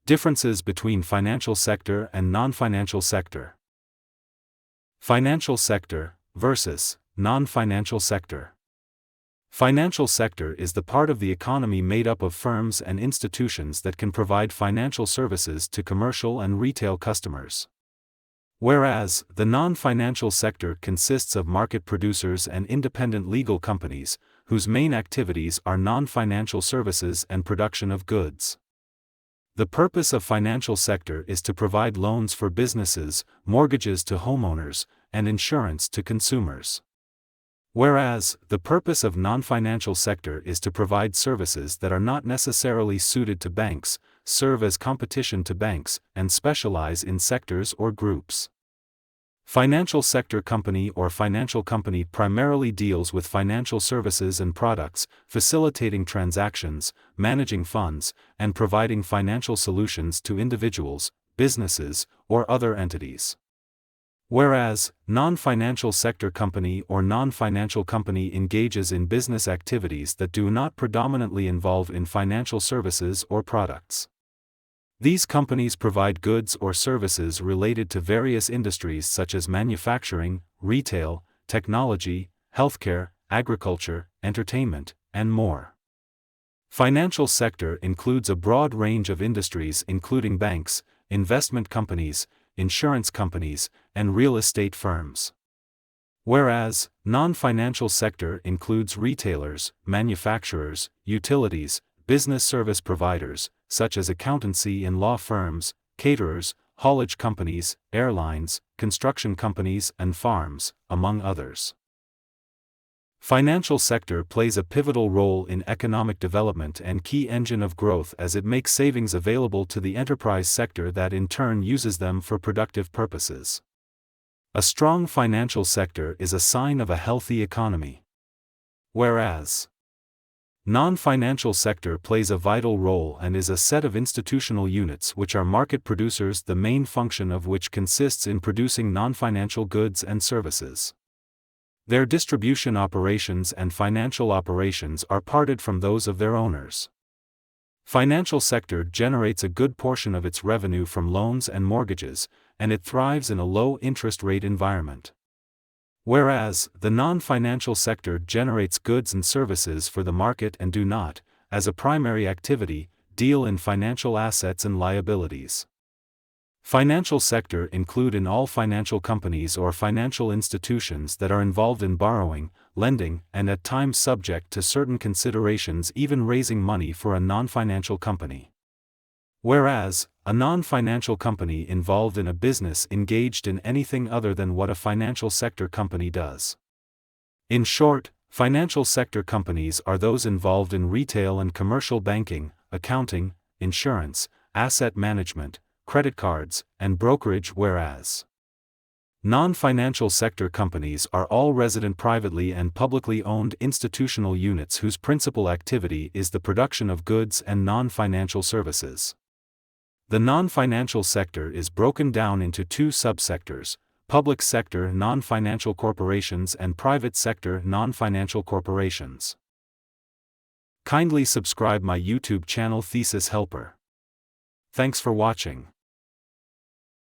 Differences between financial sector and non-financial sector. Financial sector versus non-financial sector. Financial sector is the part of the economy made up of firms and institutions that can provide financial services to commercial and retail customers. Whereas, the non-financial sector consists of market producers and independent legal companies, whose main activities are non-financial services and production of goods. The purpose of financial sector is to provide loans for businesses, mortgages to homeowners, and insurance to consumers. Whereas, the purpose of non-financial sector is to provide services that are not necessarily suited to banks, serve as competition to banks, and specialize in sectors or groups. Financial sector company or financial company primarily deals with financial services and products, facilitating transactions, managing funds, and providing financial solutions to individuals, businesses, or other entities. Whereas, non-financial sector company or non-financial company engages in business activities that do not predominantly involve in financial services or products. These companies provide goods or services related to various industries such as manufacturing, retail, technology, healthcare, agriculture, entertainment, and more. Financial sector includes a broad range of industries including banks, investment companies, insurance companies, and real estate firms. Whereas, non-financial sector includes retailers, manufacturers, utilities, business service providers, such as accountancy and law firms, caterers, haulage companies, airlines, construction companies, and farms, among others. Financial sector plays a pivotal role in economic development and key engine of growth as it makes savings available to the enterprise sector that in turn uses them for productive purposes. A strong financial sector is a sign of a healthy economy. Whereas, non-financial sector plays a vital role and is a set of institutional units which are market producers, the main function of which consists in producing non-financial goods and services. Their distribution operations and financial operations are parted from those of their owners. Financial sector generates a good portion of its revenue from loans and mortgages, and it thrives in a low interest rate environment. Whereas, the non-financial sector generates goods and services for the market and do not, as a primary activity, deal in financial assets and liabilities. Financial sector include in all financial companies or financial institutions that are involved in borrowing, lending, and at times subject to certain considerations even raising money for a non-financial company. Whereas, a non-financial company involved in a business engaged in anything other than what a financial sector company does. In short, financial sector companies are those involved in retail and commercial banking, accounting, insurance, asset management, credit cards, and brokerage, whereas non-financial sector companies are all resident privately and publicly owned institutional units whose principal activity is the production of goods and non-financial services. The non-financial sector is broken down into two subsectors: public sector non-financial corporations and private sector non-financial corporations. Kindly subscribe my YouTube channel Thesis Helper. Thanks for watching.